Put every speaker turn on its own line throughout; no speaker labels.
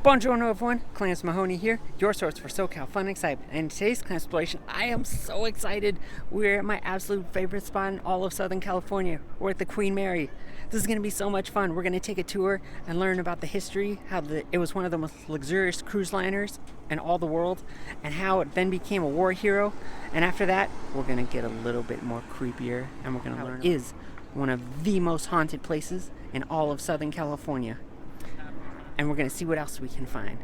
Buongiorno everyone, Clams Mahoney here, your source for SoCal fun and excitement. And in today's Clamsploration, I am so excited. We're at my absolute favorite spot in all of Southern California. We're at the Queen Mary. This is going to be so much fun. We're going to take a tour and learn about the history, how it was one of the most luxurious cruise liners in all the world, and how it then became a war hero. And after that, we're going to get a little bit more creepier, and we're going to learn it is one of the most haunted places in all of Southern California. And we're going to see what else we can find.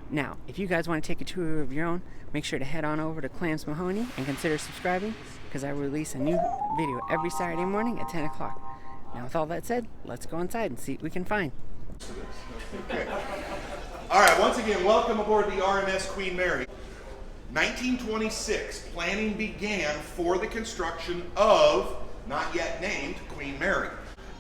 Now, if you guys want to take a tour of your own, make sure to head on over to Clams Mahoney and consider subscribing, because I release a new video every Saturday morning at 10 o'clock. Now, with all that said, let's go inside and see what we can find.
Okay. All right, once again, welcome aboard the RMS Queen Mary. 1926, planning began for the construction of, not yet named, Queen Mary.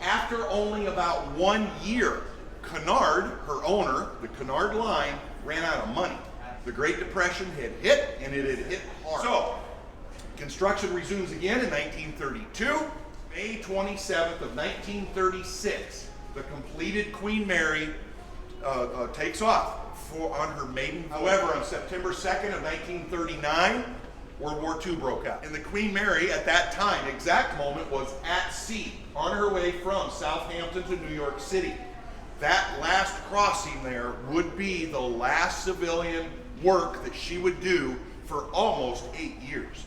After only about 1 year, Cunard, her owner, the Cunard line, ran out of money. The Great Depression had hit, and it had hit hard. So, construction resumes again in 1932. May 27th of 1936, the completed Queen Mary takes off on her maiden voyage. However, on September 2nd of 1939, World War II broke out. And the Queen Mary, at that time, exact moment, was at sea, on her way from Southampton to New York City. That last crossing there would be the last civilian work that she would do for almost 8 years.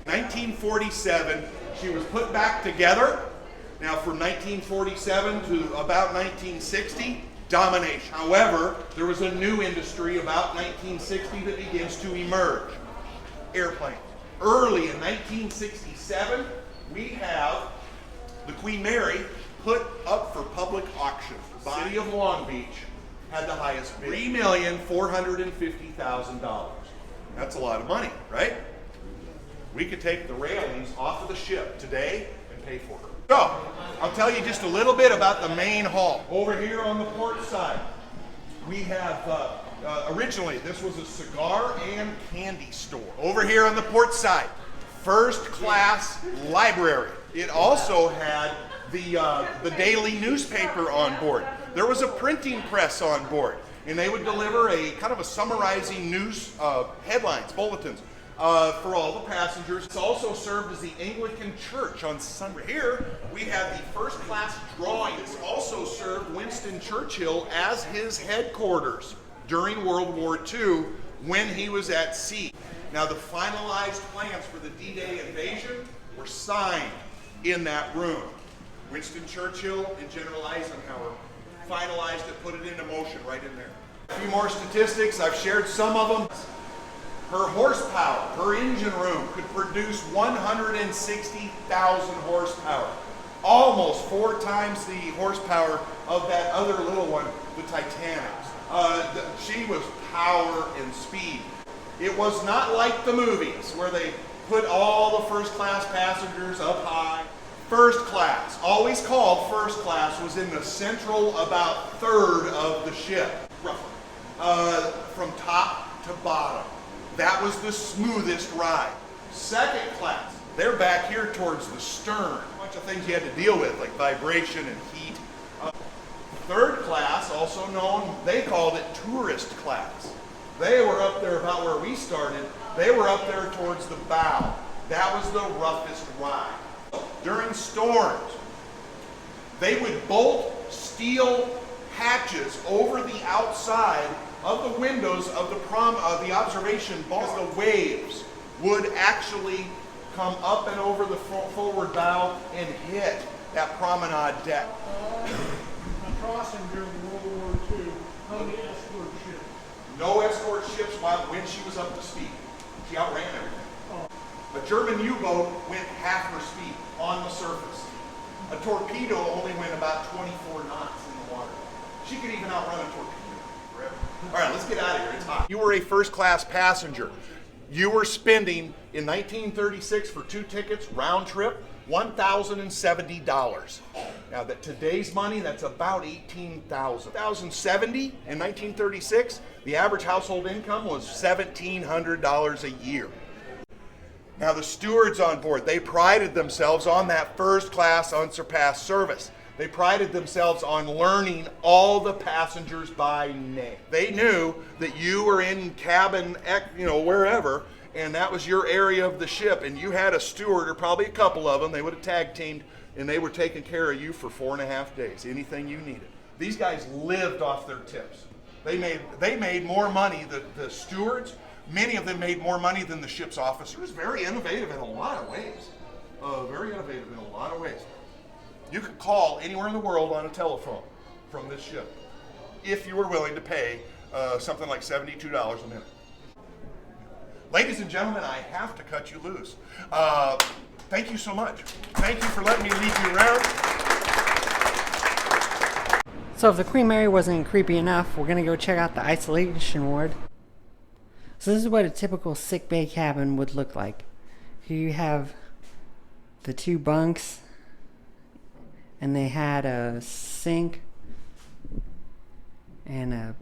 1947, she was put back together. Now from 1947 to about 1960, domination. However, there was a new industry about 1960 that begins to emerge. Airplanes. Early in 1967, we have the Queen Mary put up for public auction. The city of Long Beach had the highest bid, $3,450,000. That's a lot of money, right? We could take the railings off of the ship today and pay for her. So, I'll tell you just a little bit about the main hall. Over here on the port side, we have, originally this was a cigar and candy store. Over here on the port side, first class library. It also had the daily newspaper on board. There was a printing press on board, and they would deliver a kind of a summarizing news headlines, bulletins for all the passengers. It's also served as the Anglican Church on Sunday. Here we have the first class drawing. This also served Winston Churchill as his headquarters during World War II when he was at sea. Now the finalized plans for the D-Day invasion were signed in that room. Winston Churchill and General Eisenhower finalized it, put it into motion right in there. A few more statistics, I've shared some of them. Her horsepower, her engine room could produce 160,000 horsepower. Almost 4 times the horsepower of that other little one, the Titanic. She was power and speed. It was not like the movies where they put all the first class passengers up high. First class, always called first class, was in the central about third of the ship, roughly, from top to bottom. That was the smoothest ride. Second class, they're back here towards the stern. A bunch of things you had to deal with, like vibration and heat. Third class, also known, they called it tourist class. They were up there about where we started. They were up there towards the bow. That was the roughest ride. During storms, they would bolt steel hatches over the outside of the windows of the observation bar. The waves would actually come up and over the forward bow and hit that promenade deck.
Crossing during World War II, how many escort ships?
No escort ships when she was up to speed. She outran everything. A German U-boat went half her speed on the surface. A torpedo only went about 24 knots in the water. She could even outrun a torpedo forever. All right, let's get out of here. It's hot. You were a first-class passenger. You were spending, in 1936, for 2 tickets, round trip, $1,070. Now, that today's money, that's about $18,000. $1,070 in 1936, the average household income was $1,700 a year. Now the stewards on board, they prided themselves on that first class unsurpassed service. They prided themselves on learning all the passengers by name. They knew that you were in cabin, wherever, and that was your area of the ship, and you had a steward, or probably a couple of them. They would have tag teamed, and they were taking care of you for 4.5 days, anything you needed. These guys lived off their tips. They made more money, the stewards, many of them made more money than the ship's officers. Very innovative in a lot of ways. You could call anywhere in the world on a telephone from this ship if you were willing to pay something like $72 a minute. Ladies and gentlemen, I have to cut you loose. Thank you so much. Thank you for letting me lead you around.
So if the Queen Mary wasn't creepy enough, we're going to go check out the isolation ward. So this is what a typical sick bay cabin would look like. Here you have the 2 bunks, and they had a sink and a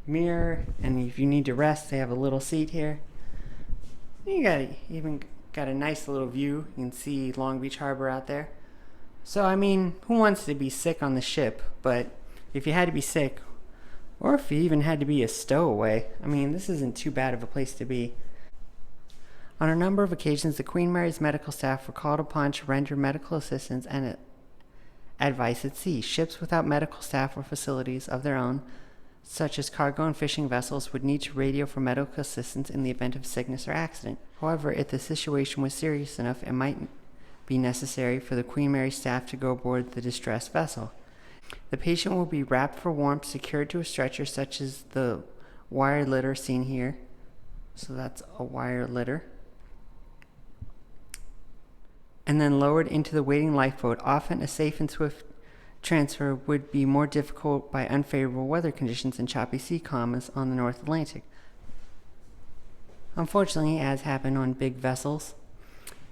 mirror, and if you need to rest, they have a little seat here. You even got a nice little view. You can see Long Beach Harbor out there. So I mean, who wants to be sick on the ship? But if you had to be sick, or if you even had to be a stowaway, I mean, this isn't too bad of a place to be. On a number of occasions, the Queen Mary's medical staff were called upon to render medical assistance and advice at sea. Ships without medical staff or facilities of their own, such as cargo and fishing vessels, would need to radio for medical assistance in the event of sickness or accident. However, if the situation was serious enough, it might be necessary for the Queen Mary staff to go aboard the distressed vessel. The patient will be wrapped for warmth, secured to a stretcher such as the wire litter seen here. So that's a wire litter. And then lowered into the waiting lifeboat. Often a safe and swift transfer would be more difficult by unfavorable weather conditions and choppy sea calms on the North Atlantic. Unfortunately, as happened on big vessels,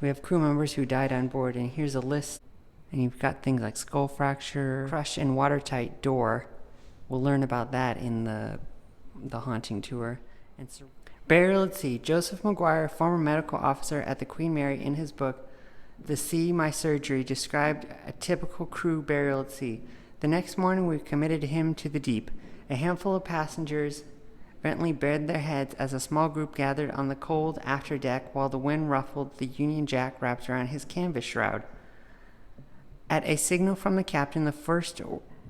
we have crew members who died on board, and here's a list. And you've got things like skull fracture, crushed and watertight door. We'll learn about that in the haunting tour. And burial at sea. Joseph McGuire, former medical officer at the Queen Mary, in his book The Sea, My Surgery, described a typical crew burial at sea. The next morning we committed him to the deep. A handful of passengers Bentley bared their heads as a small group gathered on the cold after deck while the wind ruffled the Union Jack wrapped around his canvas shroud. At a signal from the captain, the first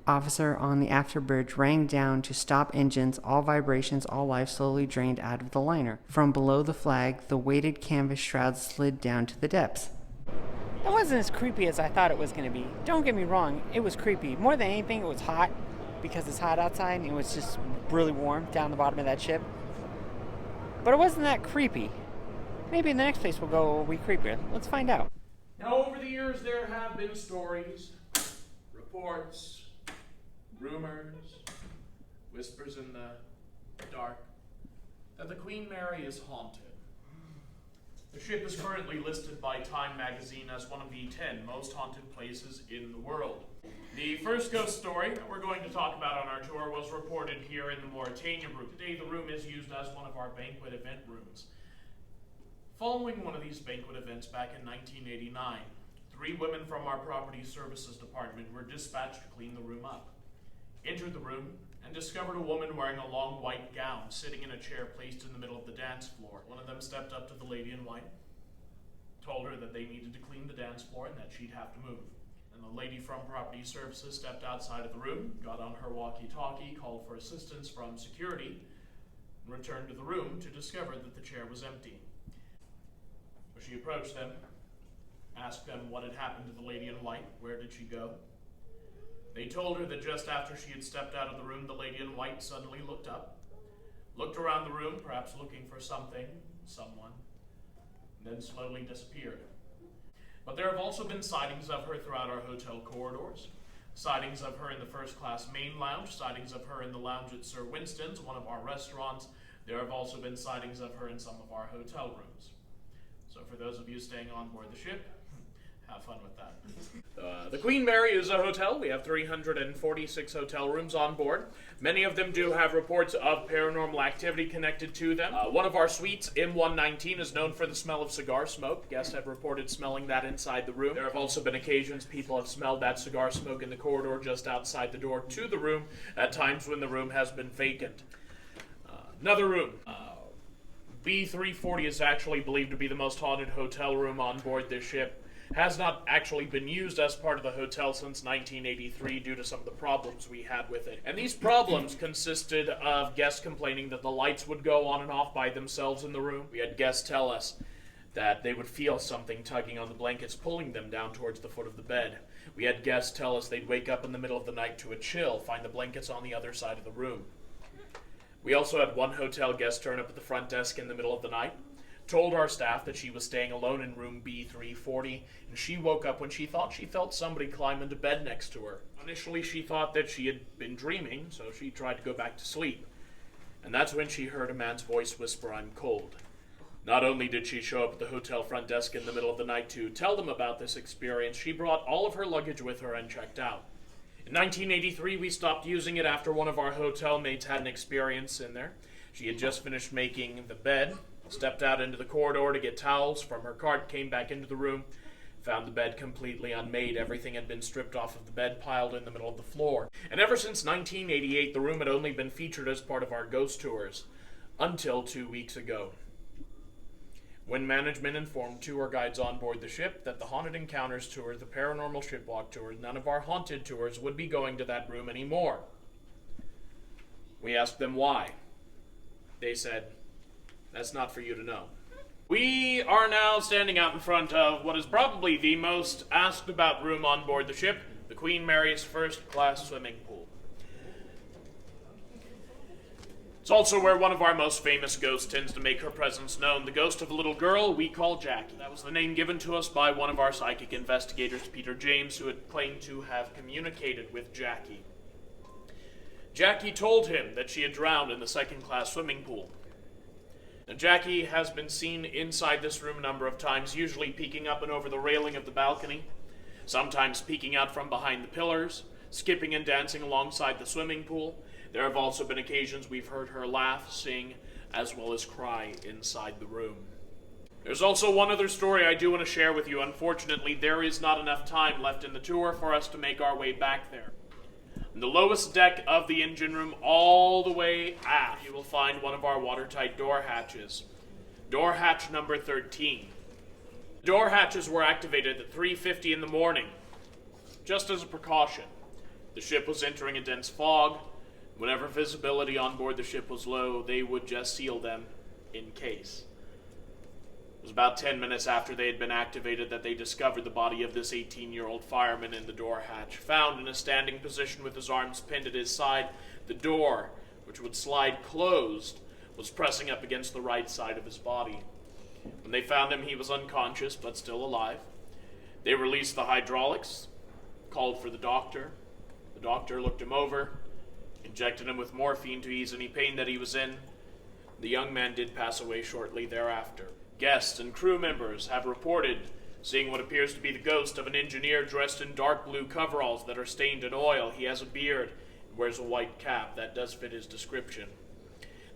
officer on the afterbridge rang down to stop engines. All vibrations, all life slowly drained out of the liner. From below the flag, the weighted canvas shroud slid down to the depths. That wasn't as creepy as I thought it was going to be. Don't get me wrong, it was creepy. More than anything, it was hot because it's hot outside and it was just really warm down the bottom of that ship. But it wasn't that creepy. Maybe in the next place will be creepier. Let's find out.
Now, over the years, there have been stories, reports, rumors, whispers in the dark, that the Queen Mary is haunted. The ship is currently listed by Time magazine as one of the 10 most haunted places in the world. The first ghost story that we're going to talk about on our tour was reported here in the Mauritania room. Today, the room is used as one of our banquet event rooms. Following one of these banquet events back in 1989, 3 women from our property services department were dispatched to clean the room up. Entered the room and discovered a woman wearing a long white gown sitting in a chair placed in the middle of the dance floor. One of them stepped up to the lady in white, told her that they needed to clean the dance floor and that she'd have to move. And the lady from property services stepped outside of the room, got on her walkie-talkie, called for assistance from security, and returned to the room to discover that the chair was empty. She approached them, asked them what had happened to the lady in white, where did she go? They told her that just after she had stepped out of the room, the lady in white suddenly looked up, looked around the room, perhaps looking for something, someone, and then slowly disappeared. But there have also been sightings of her throughout our hotel corridors, sightings of her in the first-class main lounge, sightings of her in the lounge at Sir Winston's, one of our restaurants. There have also been sightings of her in some of our hotel rooms. So for those of you staying on board the ship, have fun with that. The Queen Mary is a hotel. We have 346 hotel rooms on board. Many of them do have reports of paranormal activity connected to them. One of our suites, M119, is known for the smell of cigar smoke. Guests have reported smelling that inside the room. There have also been occasions people have smelled that cigar smoke in the corridor just outside the door to the room at times when the room has been vacant. Another room. B340 is actually believed to be the most haunted hotel room on board this ship. Has not actually been used as part of the hotel since 1983 due to some of the problems we had with it. And these problems consisted of guests complaining that the lights would go on and off by themselves in the room. We had guests tell us that they would feel something tugging on the blankets, pulling them down towards the foot of the bed. We had guests tell us they'd wake up in the middle of the night to a chill, find the blankets on the other side of the room. We also had one hotel guest turn up at the front desk in the middle of the night, told our staff that she was staying alone in room B340, and she woke up when she thought she felt somebody climb into bed next to her. Initially, she thought that she had been dreaming, so she tried to go back to sleep. And that's when she heard a man's voice whisper, "I'm cold." Not only did she show up at the hotel front desk in the middle of the night to tell them about this experience, she brought all of her luggage with her and checked out. In 1983, we stopped using it after one of our hotel mates had an experience in there. She had just finished making the bed, stepped out into the corridor to get towels from her cart, came back into the room, found the bed completely unmade. Everything had been stripped off of the bed, piled in the middle of the floor. And ever since 1988, the room had only been featured as part of our ghost tours, until 2 weeks ago, when management informed tour guides on board the ship that the Haunted Encounters tour, the Paranormal Shipwalk tours, none of our haunted tours would be going to that room anymore. We asked them why. They said, "That's not for you to know." We are now standing out in front of what is probably the most asked about room on board the ship, the Queen Mary's first-class swimming pool. It's also where one of our most famous ghosts tends to make her presence known, the ghost of a little girl we call Jackie. That was the name given to us by one of our psychic investigators, Peter James, who had claimed to have communicated with Jackie. Jackie told him that she had drowned in the second-class swimming pool. Now, Jackie has been seen inside this room a number of times, usually peeking up and over the railing of the balcony, sometimes peeking out from behind the pillars, skipping and dancing alongside the swimming pool. There have also been occasions we've heard her laugh, sing, as well as cry inside the room. There's also one other story I do want to share with you. Unfortunately, there is not enough time left in the tour for us to make our way back there. On the lowest deck of the engine room, all the way aft, you will find one of our watertight door hatches. Door hatch number 13. Door hatches were activated at 3:50 in the morning, just as a precaution. The ship was entering a dense fog. Whenever visibility on board the ship was low, they would just seal them in case. It was about 10 minutes after they had been activated that they discovered the body of this 18-year-old fireman in the door hatch, found in a standing position with his arms pinned at his side. The door, which would slide closed, was pressing up against the right side of his body. When they found him, he was unconscious but still alive. They released the hydraulics, called for the doctor. The doctor looked him over, injected him with morphine to ease any pain that he was in. The young man did pass away shortly thereafter. Guests and crew members have reported seeing what appears to be the ghost of an engineer dressed in dark blue coveralls that are stained in oil. He has a beard and wears a white cap. That does fit his description.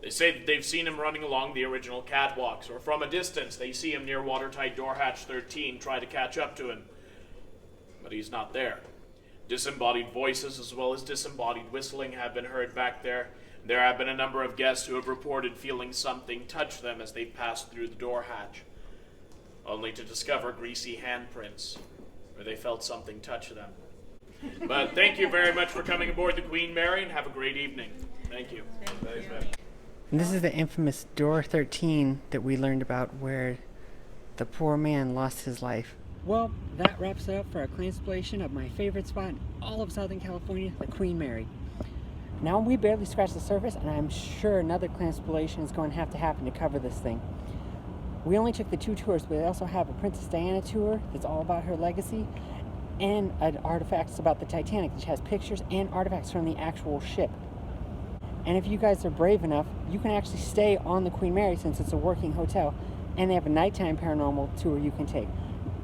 They say that they've seen him running along the original catwalks, or from a distance they see him near watertight door hatch 13, try to catch up to him, but he's not there. Disembodied voices as well as disembodied whistling have been heard back there. There have been a number of guests who have reported feeling something touch them as they passed through the door hatch, only to discover greasy handprints where they felt something touch them. But thank you very much for coming aboard the Queen Mary, and have a great evening. Thank you.
Thanks,
man.
And this is the infamous door 13 that we learned about, where the poor man lost his life. Well, that wraps it up for our Clamsploration of my favorite spot in all of Southern California, the Queen Mary. Now we barely scratched the surface, and I'm sure another Clamsploration is going to happen to cover this thing. We only took the 2 tours, but we also have a Princess Diana tour that's all about her legacy, and an artifacts about the Titanic, which has pictures and artifacts from the actual ship. And if you guys are brave enough, you can actually stay on the Queen Mary since it's a working hotel, and they have a nighttime paranormal tour you can take.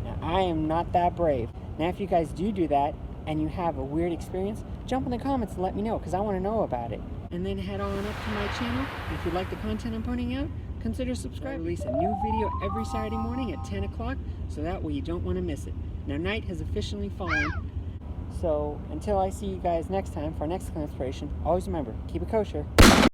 Now, I am not that brave. Now, if you guys do that and you have a weird experience, jump in the comments and let me know, because I want to know about it. And then head on up to my channel. If you like the content I'm putting out, consider subscribing. I release a new video every Saturday morning at 10 o'clock, so that way you don't want to miss it. Now, night has officially fallen, so until I see you guys next time for our next Clamsploration, always remember, keep it kosher.